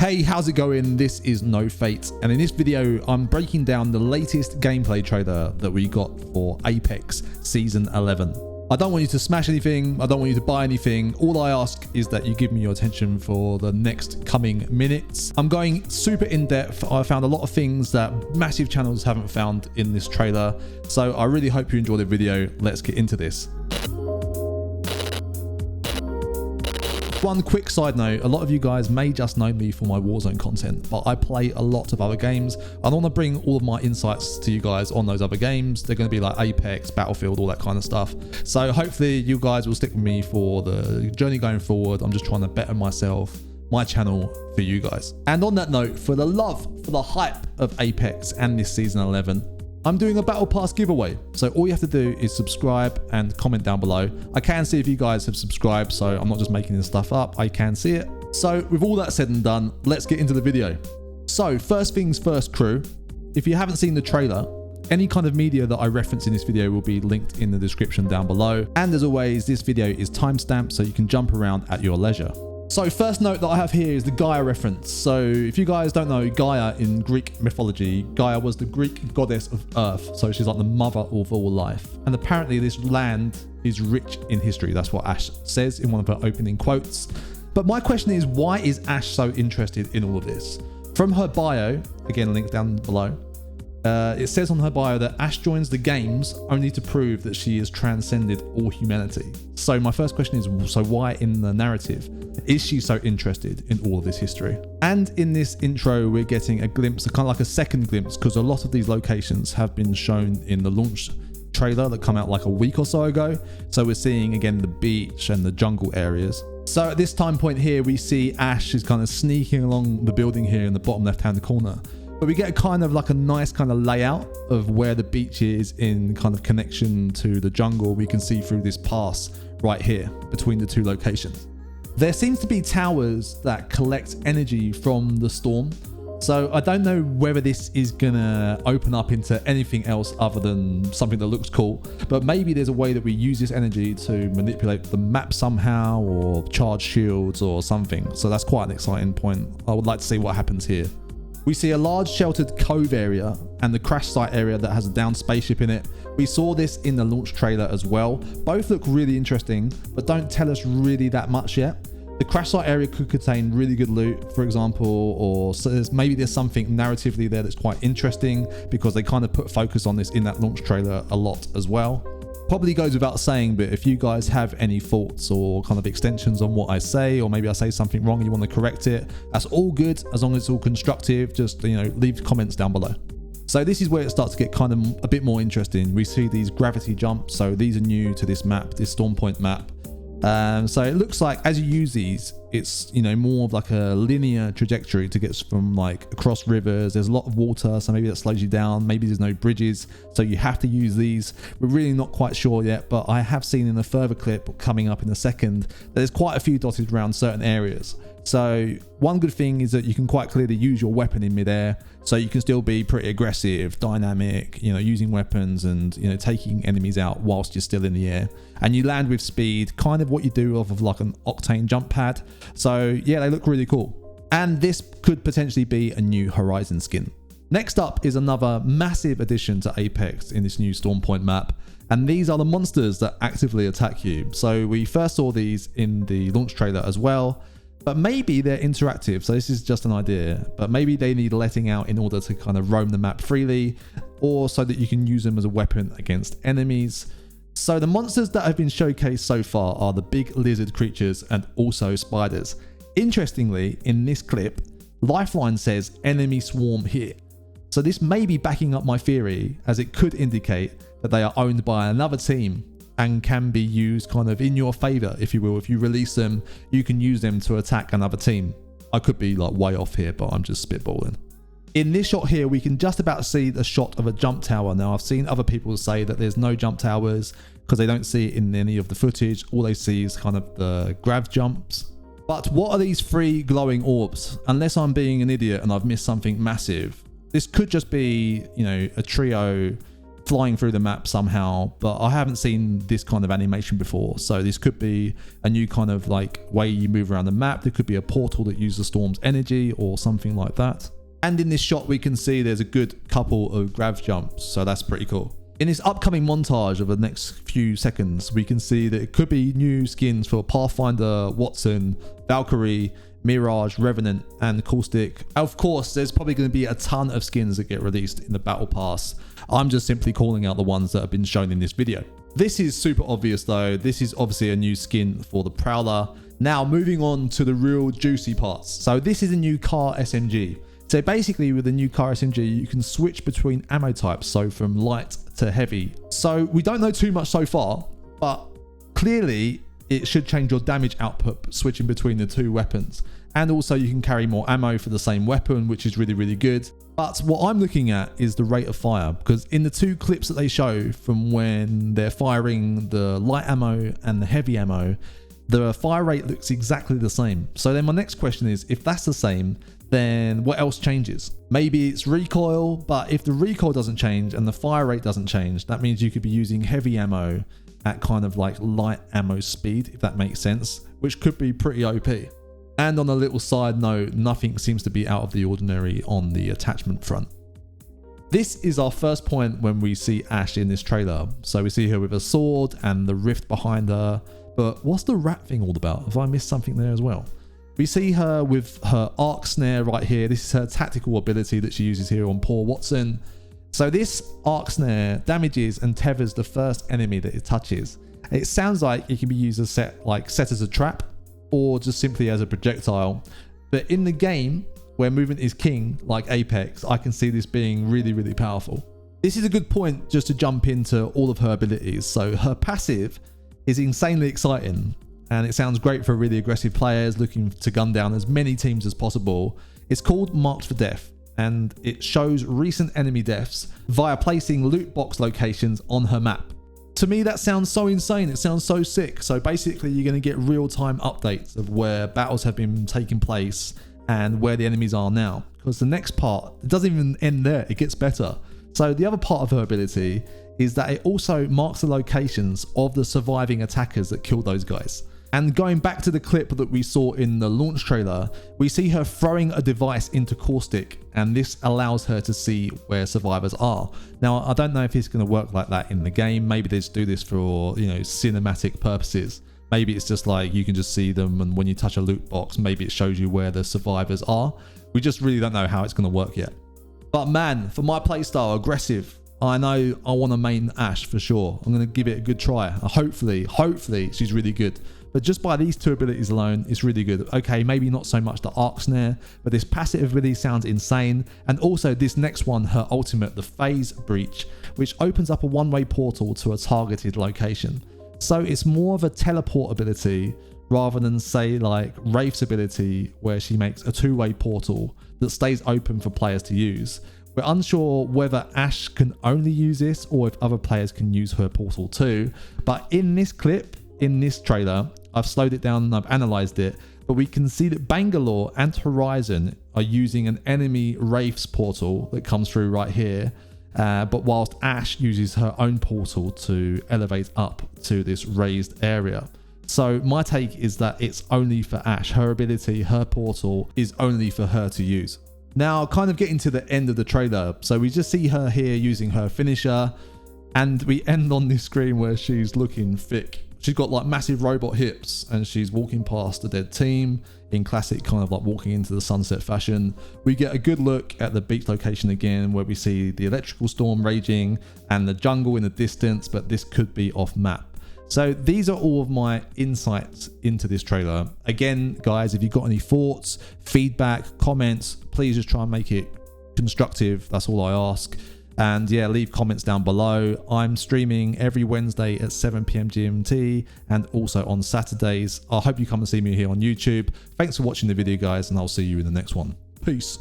Hey, how's it going? This is No Fate, and in this video I'm breaking down the latest gameplay trailer that we got for Apex Season 11. I don't want you to smash anything, I don't want you to buy anything. All I ask is that you give me your attention for the next coming minutes. I'm going super in depth. I found a lot of things that massive channels haven't found in this trailer, so I really hope you enjoy the video. Let's get into this. One quick side note, a lot of you guys may just know me for my Warzone content, but I play a lot of other games. I want to bring all of my insights to you guys on those other games. They're going to be like Apex, Battlefield, all that kind of stuff. So hopefully you guys will stick with me for the journey going forward. I'm just trying to better myself, my channel for you guys. And on that note, for the love, for the hype of Apex and this Season 11, I'm doing a Battle Pass giveaway. So all you have to do is subscribe and comment down below. I can see if you guys have subscribed, so I'm not just making this stuff up. I can see it. So with all that said and done, let's get into the video. So first things first, crew. If you haven't seen the trailer, any kind of media that I reference in this video will be linked in the description down below. And as always, this video is timestamped so you can jump around at your leisure. So first note that I have here is the Gaia reference. So if you guys don't know, Gaia in Greek mythology, Gaia was the Greek goddess of Earth. So she's like the mother of all life. And apparently this land is rich in history. That's what Ash says in one of her opening quotes. But my question is, why is Ash so interested in all of this? From her bio, again, linked down below, it says on her bio that Ash joins the games only to prove that she has transcended all humanity. So my first question is, so why in the narrative is she so interested in all of this history? And in this intro, we're getting a glimpse, kind of like a second glimpse, because a lot of these locations have been shown in the launch trailer that come out like a week or so ago. So we're seeing again the beach and the jungle areas. So at this time point here, we see Ash is kind of sneaking along the building here in the bottom left-hand corner. But we get kind of like a nice kind of layout of where the beach is in kind of connection to the jungle. We can see through this pass right here between the two locations. There seems to be towers that collect energy from the storm. So I don't know whether this is gonna open up into anything else other than something that looks cool, but maybe there's a way that we use this energy to manipulate the map somehow or charge shields or something. So that's quite an exciting point. I would like to see what happens here. We see a large sheltered cove area and the crash site area that has a downed spaceship in it. We saw this in the launch trailer as well. Both look really interesting, but don't tell us really that much yet. The crash site area could contain really good loot, for example, or so maybe there's something narratively there that's quite interesting because they kind of put focus on this in that launch trailer a lot as well. Probably goes without saying, but if you guys have any thoughts or kind of extensions on what I say, or maybe I say something wrong and you want to correct it, that's all good as long as it's all constructive. Just, you know, leave comments down below. So this is where it starts to get kind of a bit more interesting. We see these gravity jumps. So these are new to this map, this stormpoint map. So it looks like as you use these, it's, you know, more of like a linear trajectory to get from like across rivers. There's a lot of water, so maybe that slows you down. Maybe there's no bridges, so you have to use these. We're really not quite sure yet, but I have seen in a further clip coming up in a second that there's quite a few dotted around certain areas. So one good thing is that you can quite clearly use your weapon in midair, so you can still be pretty aggressive, dynamic, you know, using weapons and, you know, taking enemies out whilst you're still in the air. And you land with speed, kind of what you do off of like an Octane jump pad. So yeah, they look really cool. And this could potentially be a new Horizon skin. Next up is another massive addition to Apex in this new Stormpoint map. And these are the monsters that actively attack you. So we first saw these in the launch trailer as well. But maybe they're interactive, so this is just an idea, but maybe they need letting out in order to kind of roam the map freely, or so that you can use them as a weapon against enemies. So the monsters that have been showcased so far are the big lizard creatures and also spiders. Interestingly, in this clip, Lifeline says enemy swarm here. So this may be backing up my theory, as it could indicate that they are owned by another team and can be used kind of in your favor, if you will. If you release them, you can use them to attack another team. I could be like way off here, but I'm just spitballing. In this shot here, we can just about see the shot of a jump tower. Now, I've seen other people say that there's no jump towers because they don't see it in any of the footage. All they see is kind of the grav jumps. But what are these 3 glowing orbs? Unless I'm being an idiot and I've missed something massive, this could just be, you know, a trio flying through the map somehow, but I haven't seen this kind of animation before. So this could be a new kind of like way you move around the map. There could be a portal that uses the storm's energy or something like that. And in this shot, we can see there's a good couple of grav jumps. So that's pretty cool. In this upcoming montage of the next few seconds, we can see that it could be new skins for Pathfinder, Watson, Valkyrie, Mirage, Revenant, and Caustic. Of course, there's probably going to be a ton of skins that get released in the Battle Pass. I'm just simply calling out the ones that have been shown in this video. This is super obvious though. This is obviously a new skin for the Prowler. Now moving on to the real juicy parts. So this is a new car SMG. So basically with the new car SMG, you can switch between ammo types, so from light to heavy. So we don't know too much so far, but clearly it should change your damage output switching between the two weapons. And also you can carry more ammo for the same weapon, which is really, really good. But what I'm looking at is the rate of fire, because in the two clips that they show from when they're firing the light ammo and the heavy ammo, the fire rate looks exactly the same. So then my next question is, if that's the same, then what else changes? Maybe it's recoil, but if the recoil doesn't change and the fire rate doesn't change, that means you could be using heavy ammo at kind of like light ammo speed, if that makes sense, which could be pretty OP. And on a little side note, nothing seems to be out of the ordinary on the attachment front. This is our first point when we see Ash in this trailer. So we see her with a sword and the rift behind her, but what's the rat thing all about? Have I missed something there as well? We see her with her arc snare right here. This is her tactical ability that she uses here on poor Watson. So this arc snare damages and tethers the first enemy that it touches. It sounds like it can be used as set as a trap or just simply as a projectile. But in the game where movement is king, like Apex, I can see this being really, really powerful. This is a good point just to jump into all of her abilities. So her passive is insanely exciting. And it sounds great for really aggressive players looking to gun down as many teams as possible. It's called Marked for Death, and it shows recent enemy deaths via placing loot box locations on her map. To me, that sounds so insane. It sounds so sick. So basically, you're going to get real-time updates of where battles have been taking place and where the enemies are now. Because the next part, it doesn't even end there. It gets better. So the other part of her ability is that it also marks the locations of the surviving attackers that killed those guys. And going back to the clip that we saw in the launch trailer, we see her throwing a device into Caustic, and this allows her to see where survivors are. Now, I don't know if it's going to work like that in the game. Maybe they just do this for, cinematic purposes. Maybe it's just like you can just see them, and when you touch a loot box, maybe it shows you where the survivors are. We just really don't know how it's going to work yet. But man, for my playstyle, aggressive, I know I want to main Ash for sure. I'm going to give it a good try. Hopefully she's really good. But just by these two abilities alone, it's really good. Okay, maybe not so much the arc snare, but this passive ability sounds insane. And also this next one, her ultimate, the phase breach, which opens up a one-way portal to a targeted location. So it's more of a teleport ability rather than say like Wraith's ability, where she makes a two-way portal that stays open for players to use. We're unsure whether Ash can only use this or if other players can use her portal too. But in this clip, in this trailer, I've slowed it down and I've analyzed it, but we can see that Bangalore and Horizon are using an enemy Wraith's portal that comes through right here. But whilst Ash uses her own portal to elevate up to this raised area. So my take is that it's only for Ash. Her ability, her portal is only for her to use. Now, kind of getting to the end of the trailer. So we just see her here using her finisher, and we end on this screen where she's looking thick. She's got like massive robot hips and she's walking past a dead team in classic kind of like walking into the sunset fashion. We get a good look at the beach location again, where we see the electrical storm raging and the jungle in the distance, but this could be off map. So these are all of my insights into this trailer. Again, guys, if you've got any thoughts, feedback, comments, please just try and make it constructive. That's all I ask. And yeah, leave comments down below. I'm streaming every Wednesday at 7 PM GMT and also on Saturdays. I hope you come and see me here on YouTube. Thanks for watching the video, guys, and I'll see you in the next one. Peace.